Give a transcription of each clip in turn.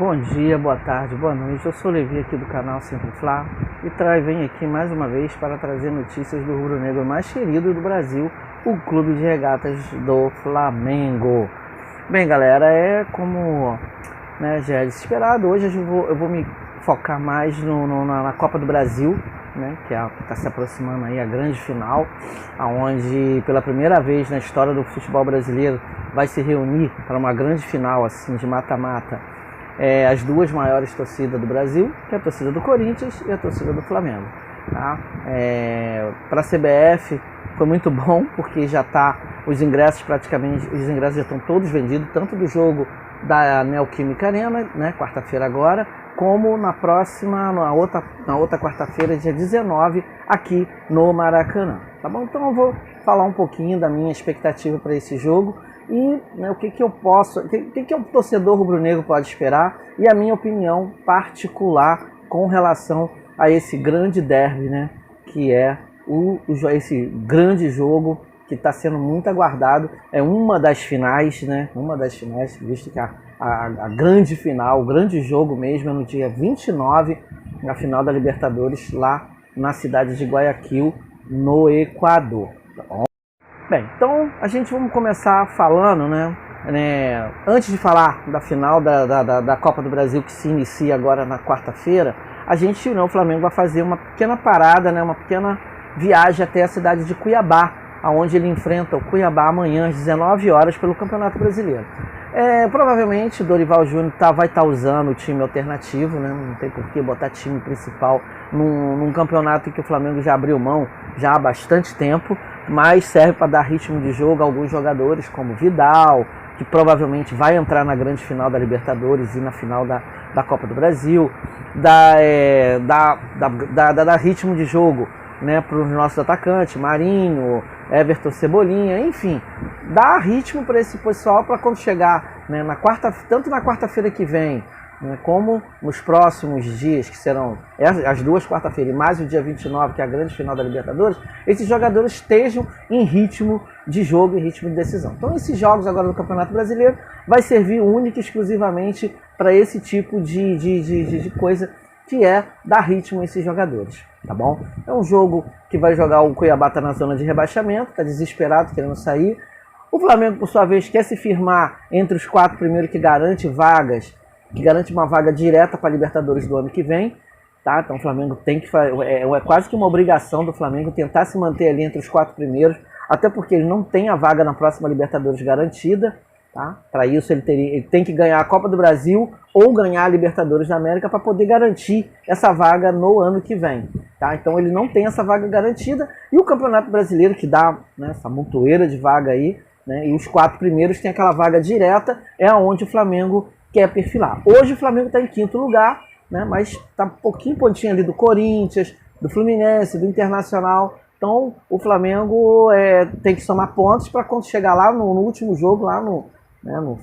Bom dia, boa tarde, boa noite. Eu sou o Levi aqui do canal Sempre Fla e venho aqui mais uma vez para trazer notícias do rubro-negro mais querido do Brasil, o Clube de Regatas do Flamengo. Bem, galera, é como já era esperado. Hoje eu vou me focar mais na Copa do Brasil, que está se aproximando aí a grande final, aonde pela primeira vez na história do futebol brasileiro vai se reunir para uma grande final assim de mata-mata as duas maiores torcidas do Brasil, que é a torcida do Corinthians e a torcida do Flamengo. Tá? Para a CBF foi muito bom, porque já está os ingressos já estão todos vendidos, tanto do jogo da Neoquímica Arena, quarta-feira agora, como na outra quarta-feira, dia 19, aqui no Maracanã. Tá bom? Então eu vou falar um pouquinho da minha expectativa para esse jogo e o que o torcedor rubro-negro pode esperar e a minha opinião particular com relação a esse grande derby, que é esse grande jogo que está sendo muito aguardado. É uma das finais, visto que a grande final, o grande jogo mesmo é no dia 29, na final da Libertadores, lá na cidade de Guayaquil, no Equador. Tá bom? Bem, então a gente vamos começar falando, antes de falar da final da Copa do Brasil, que se inicia agora na quarta-feira, o Flamengo vai fazer uma pequena parada, uma pequena viagem até a cidade de Cuiabá, onde ele enfrenta o Cuiabá amanhã às 19 horas pelo Campeonato Brasileiro. Provavelmente Dorival Júnior vai estar usando o time alternativo, não tem por que botar time principal num campeonato em que o Flamengo já abriu mão já há bastante tempo, mas serve para dar ritmo de jogo a alguns jogadores como Vidal, que provavelmente vai entrar na grande final da Libertadores e na final da Copa do Brasil, dar ritmo de jogo para os nossos atacantes, Marinho, Everton, Cebolinha, enfim, dá ritmo para esse pessoal para quando chegar tanto na quarta-feira que vem, como nos próximos dias, que serão as duas quarta-feiras e mais o dia 29, que é a grande final da Libertadores, esses jogadores estejam em ritmo de jogo e ritmo de decisão. Então esses jogos agora do Campeonato Brasileiro vai servir única e exclusivamente para esse tipo de coisa, que é dar ritmo a esses jogadores, tá bom? É um jogo que vai jogar o Cuiabá, tá na zona de rebaixamento, tá desesperado, querendo sair. O Flamengo, por sua vez, quer se firmar entre os 4 primeiros, que garante uma vaga direta para a Libertadores do ano que vem, tá? Então o Flamengo tem que é quase que uma obrigação do Flamengo tentar se manter ali entre os 4 primeiros, até porque ele não tem a vaga na próxima Libertadores garantida. Tá? Para isso ele tem que ganhar a Copa do Brasil ou ganhar a Libertadores da América para poder garantir essa vaga no ano que vem. Tá? Então ele não tem essa vaga garantida, e o Campeonato Brasileiro, que dá essa montoeira de vaga aí, e os 4 primeiros têm aquela vaga direta, é onde o Flamengo quer perfilar. Hoje o Flamengo está em 5º lugar, mas está um pouquinho pontinho ali do Corinthians, do Fluminense, do Internacional. Então o Flamengo tem que somar pontos para quando chegar lá no último jogo, lá no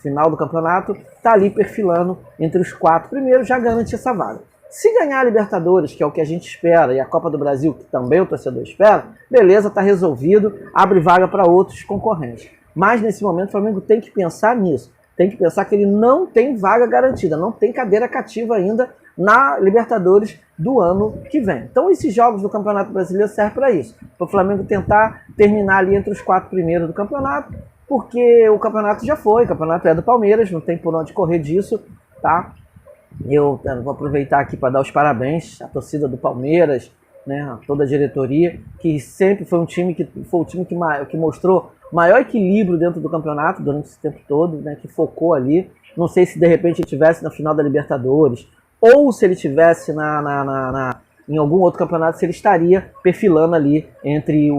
final do campeonato, tá ali perfilando entre os 4 primeiros, já garante essa vaga. Se ganhar a Libertadores, que é o que a gente espera, e a Copa do Brasil, que também o torcedor espera, beleza, tá resolvido, abre vaga para outros concorrentes. Mas nesse momento o Flamengo tem que pensar nisso, tem que pensar que ele não tem vaga garantida, não tem cadeira cativa ainda na Libertadores do ano que vem. Então esses jogos do Campeonato Brasileiro servem para isso, para o Flamengo tentar terminar ali entre os 4 primeiros do campeonato, porque o campeonato já foi, o campeonato é do Palmeiras, não tem por onde correr disso, tá? Eu vou aproveitar aqui para dar os parabéns à torcida do Palmeiras, a toda a diretoria, que sempre foi o time que mostrou maior equilíbrio dentro do campeonato durante esse tempo todo, que focou ali. Não sei se de repente ele estivesse na final da Libertadores, ou se ele estivesse em algum outro campeonato, se ele estaria perfilando ali entre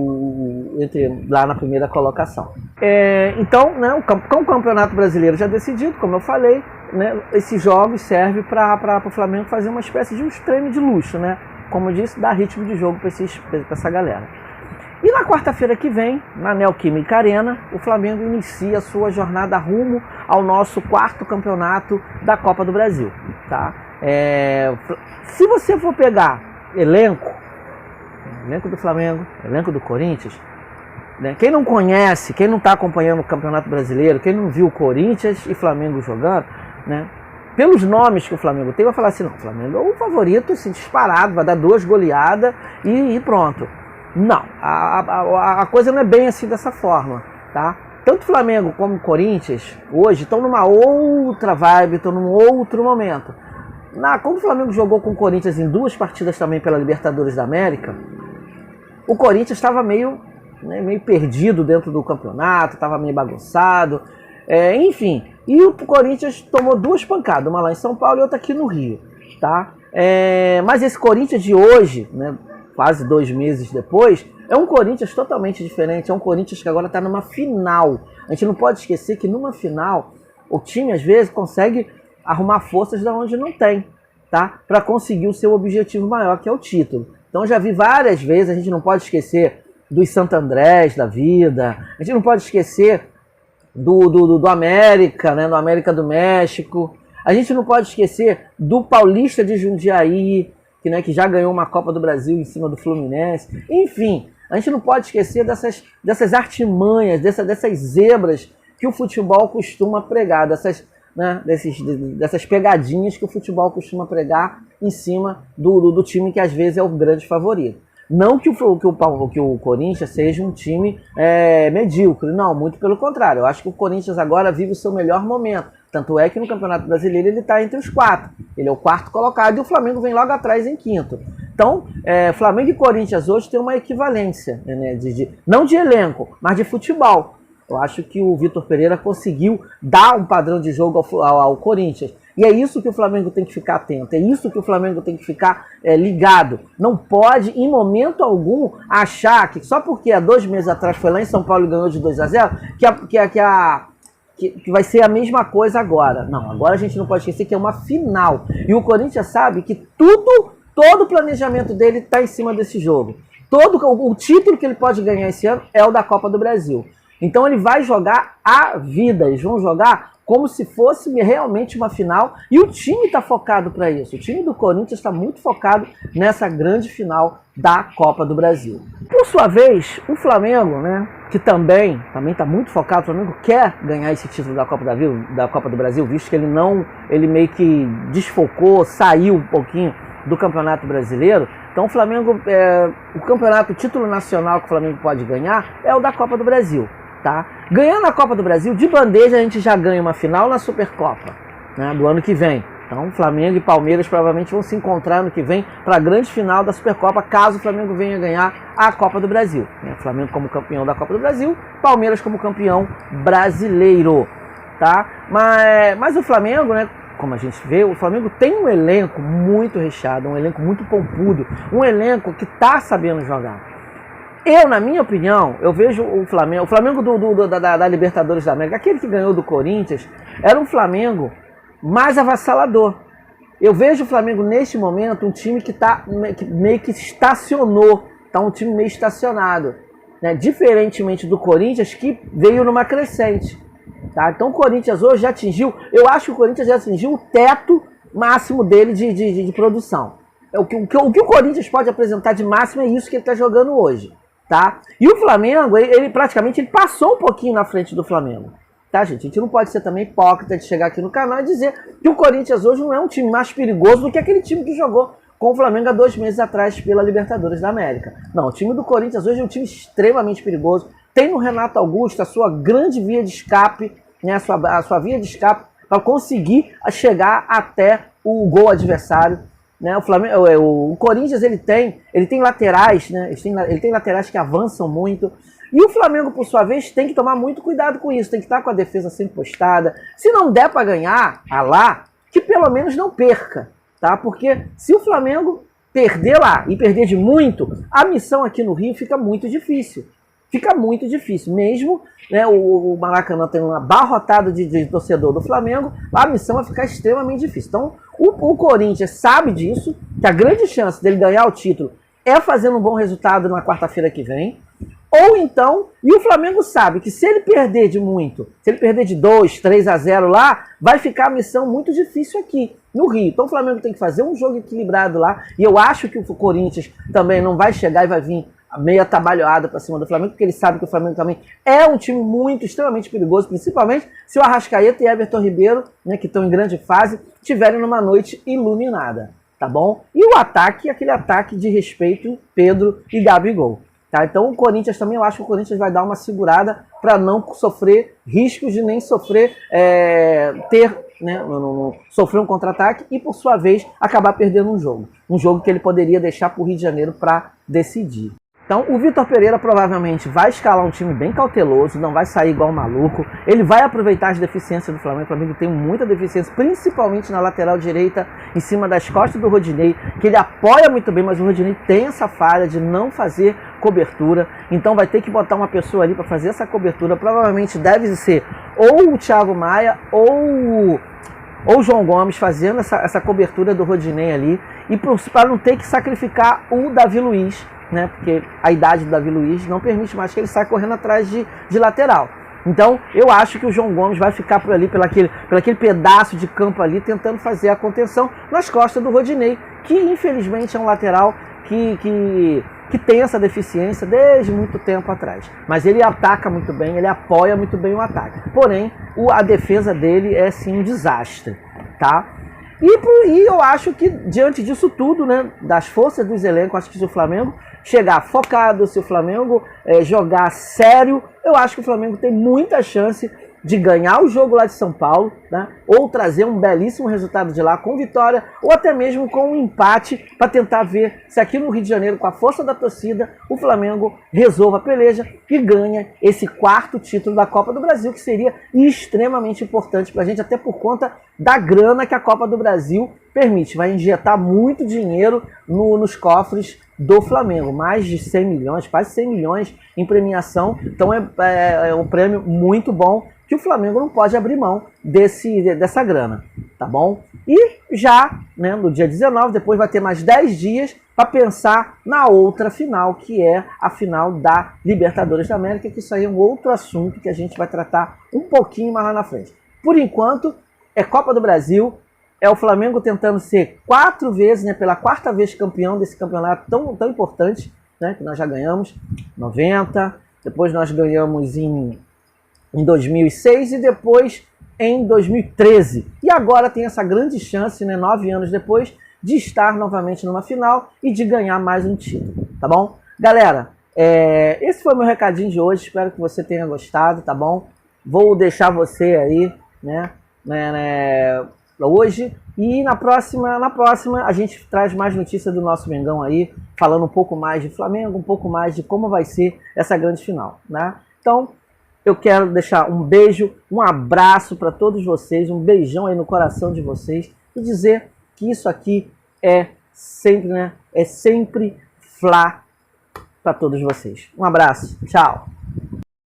lá na primeira colocação. Então, com o Campeonato Brasileiro já decidido, como eu falei, esses jogos servem para o Flamengo fazer uma espécie de um treino de luxo, como eu disse, dar ritmo de jogo para essa galera. E na quarta-feira que vem, na Neoquímica Arena, o Flamengo inicia a sua jornada rumo ao nosso 4º campeonato da Copa do Brasil. Tá? Se você for pegar elenco do Flamengo, elenco do Corinthians, quem não conhece, quem não está acompanhando o Campeonato Brasileiro, quem não viu Corinthians e Flamengo jogando, pelos nomes que o Flamengo tem, vai falar assim, não, o Flamengo é o favorito, assim, disparado, vai dar 2 goleadas e pronto. Não, a coisa não é bem assim dessa forma, tá? Tanto o Flamengo como o Corinthians, hoje, estão numa outra vibe, estão num outro momento. Quando o Flamengo jogou com o Corinthians em 2 partidas também pela Libertadores da América, o Corinthians estava meio perdido dentro do campeonato, estava meio bagunçado, enfim. E o Corinthians tomou 2 pancadas, uma lá em São Paulo e outra aqui no Rio, tá? Mas esse Corinthians de hoje, né, quase 2 meses depois, é um Corinthians totalmente diferente, é um Corinthians que agora está numa final. A gente não pode esquecer que numa final, o time às vezes consegue arrumar forças de onde não tem, tá? Para conseguir o seu objetivo maior, que é o título. Então já vi várias vezes, a gente não pode esquecer dos Santo Andrés da vida, a gente não pode esquecer do América, né, do América do México, a gente não pode esquecer do Paulista de Jundiaí, que já ganhou uma Copa do Brasil em cima do Fluminense. Enfim, a gente não pode esquecer dessas artimanhas, dessas zebras que o futebol costuma pregar, dessas pegadinhas que o futebol costuma pregar em cima do time que às vezes é o grande favorito. Não que o Corinthians seja um time medíocre, não, muito pelo contrário. Eu acho que o Corinthians agora vive o seu melhor momento. Tanto é que no Campeonato Brasileiro ele está entre os 4. Ele é o 4º colocado e o Flamengo vem logo atrás em 5º. Então, Flamengo e Corinthians hoje tem uma equivalência, né, não de elenco, mas de futebol. Eu acho que o Vitor Pereira conseguiu dar um padrão de jogo ao Corinthians. E é isso que o Flamengo tem que ficar atento, é isso que o Flamengo tem que ficar ligado. Não pode, em momento algum, achar que só porque há 2 meses atrás foi lá em São Paulo e ganhou de 2-0, que vai ser a mesma coisa agora. Não, agora a gente não pode esquecer que é uma final. E o Corinthians sabe que todo o planejamento dele está em cima desse jogo. O título que ele pode ganhar esse ano é o da Copa do Brasil. Então ele vai jogar a vida, eles vão jogar como se fosse realmente uma final, e o time está focado para isso. O time do Corinthians está muito focado nessa grande final da Copa do Brasil. Por sua vez, o Flamengo, né, que também está muito focado, o Flamengo quer ganhar esse título da Copa do Brasil, visto que ele meio que desfocou, saiu um pouquinho do Campeonato Brasileiro. Então o Flamengo, o título nacional que o Flamengo pode ganhar é o da Copa do Brasil. Tá? Ganhando a Copa do Brasil, de bandeja a gente já ganha uma final na Supercopa, né, do ano que vem. Então Flamengo e Palmeiras provavelmente vão se encontrar ano que vem para a grande final da Supercopa, caso o Flamengo venha ganhar a Copa do Brasil, né? Flamengo como campeão da Copa do Brasil, Palmeiras como campeão brasileiro. Tá? Mas o Flamengo, né, como a gente vê, o Flamengo tem um elenco muito recheado, um elenco muito pompudo, um elenco que está sabendo jogar. Na minha opinião, eu vejo o Flamengo da Libertadores da América, aquele que ganhou do Corinthians, era um Flamengo mais avassalador. Eu vejo o Flamengo neste momento um time que meio que estacionou, tá um time meio estacionado, né? Diferentemente do Corinthians, que veio numa crescente. Tá? Então o Corinthians hoje já atingiu, eu acho que o Corinthians já atingiu o teto máximo dele de produção. O que o Corinthians pode apresentar de máximo é isso que ele está jogando hoje. Tá? E o Flamengo, ele praticamente passou um pouquinho na frente do Flamengo. Tá, gente? A gente não pode ser também hipócrita de chegar aqui no canal e dizer que o Corinthians hoje não é um time mais perigoso do que aquele time que jogou com o Flamengo há 2 meses atrás pela Libertadores da América. Não, o time do Corinthians hoje é um time extremamente perigoso. Tem no Renato Augusto a sua grande via de escape, né, a sua via de escape para conseguir chegar até o gol adversário. Né, o Corinthians ele tem laterais, né, ele tem laterais que avançam muito, e o Flamengo, por sua vez, tem que tomar muito cuidado com isso, tem que estar com a defesa sempre postada. Se não der para ganhar, que pelo menos não perca, tá? Porque se o Flamengo perder lá e perder de muito, a missão aqui no Rio fica muito difícil. Mesmo, né, o Maracanã tem uma abarrotada de torcedor do Flamengo, a missão vai ficar extremamente difícil. Então, o Corinthians sabe disso, que a grande chance dele ganhar o título é fazendo um bom resultado na quarta-feira que vem, ou então, e o Flamengo sabe que se ele perder de muito, se ele perder de 2-3-0 lá, vai ficar a missão muito difícil aqui no Rio. Então o Flamengo tem que fazer um jogo equilibrado lá, e eu acho que o Corinthians também não vai chegar e vai vir meio atabalhoada para cima do Flamengo, porque ele sabe que o Flamengo também é um time extremamente perigoso, principalmente se o Arrascaeta e Everton Ribeiro, né, que estão em grande fase, tiverem numa noite iluminada, tá bom? E o ataque, aquele ataque de respeito, Pedro e Gabigol. Tá? Então o Corinthians também, eu acho que o Corinthians vai dar uma segurada para não sofrer riscos de nem sofrer, sofrer um contra-ataque e, por sua vez, acabar perdendo um jogo. Um jogo que ele poderia deixar para o Rio de Janeiro para decidir. Então o Vitor Pereira provavelmente vai escalar um time bem cauteloso, não vai sair igual um maluco. Ele vai aproveitar as deficiências do Flamengo. O Flamengo tem muita deficiência, principalmente na lateral direita, em cima das costas do Rodinei, que ele apoia muito bem, mas o Rodinei tem essa falha de não fazer cobertura. Então vai ter que botar uma pessoa ali para fazer essa cobertura. Provavelmente deve ser ou o Thiago Maia ou o João Gomes fazendo essa cobertura do Rodinei ali. E para não ter que sacrificar o Davi Luiz, né, porque a idade do Davi Luiz não permite mais que ele saia correndo atrás de lateral. Então eu acho que o João Gomes vai ficar por ali, pelo aquele pedaço de campo ali, tentando fazer a contenção nas costas do Rodinei, que infelizmente é um lateral que tem essa deficiência desde muito tempo atrás. Mas ele ataca muito bem, ele apoia muito bem o ataque. Porém, a defesa dele é sim um desastre, tá? E eu acho que diante disso tudo, né, das forças dos elencos, acho que se o Flamengo chegar focado, se o Flamengo jogar sério, eu acho que o Flamengo tem muita chance de ganhar o jogo lá de São Paulo, né, ou trazer um belíssimo resultado de lá com vitória, ou até mesmo com um empate, para tentar ver se aqui no Rio de Janeiro, com a força da torcida, o Flamengo resolva a peleja e ganha esse 4º título da Copa do Brasil, que seria extremamente importante para a gente, até por conta da grana que a Copa do Brasil permite. Vai injetar muito dinheiro nos cofres do Flamengo, mais de 100 milhões, quase 100 milhões em premiação. Então é um prêmio muito bom, que o Flamengo não pode abrir mão dessa grana, tá bom? E já, né, no dia 19, depois vai ter mais 10 dias para pensar na outra final, que é a final da Libertadores da América, que isso aí é um outro assunto que a gente vai tratar um pouquinho mais lá na frente. Por enquanto, é Copa do Brasil, é o Flamengo tentando ser 4 vezes, né, pela 4ª vez campeão desse campeonato tão importante, né, que nós já ganhamos, 90, depois nós ganhamos em 2006 e depois em 2013. E agora tem essa grande chance, né, 9 anos depois, de estar novamente numa final e de ganhar mais um título, tá bom? Galera, esse foi o meu recadinho de hoje, espero que você tenha gostado, tá bom? Vou deixar você aí, né, hoje, e na próxima a gente traz mais notícias do nosso Mengão aí, falando um pouco mais de Flamengo, um pouco mais de como vai ser essa grande final, né? Então, eu quero deixar um beijo, um abraço para todos vocês, um beijão aí no coração de vocês e dizer que isso aqui é sempre, né, é sempre Fla para todos vocês. Um abraço, tchau!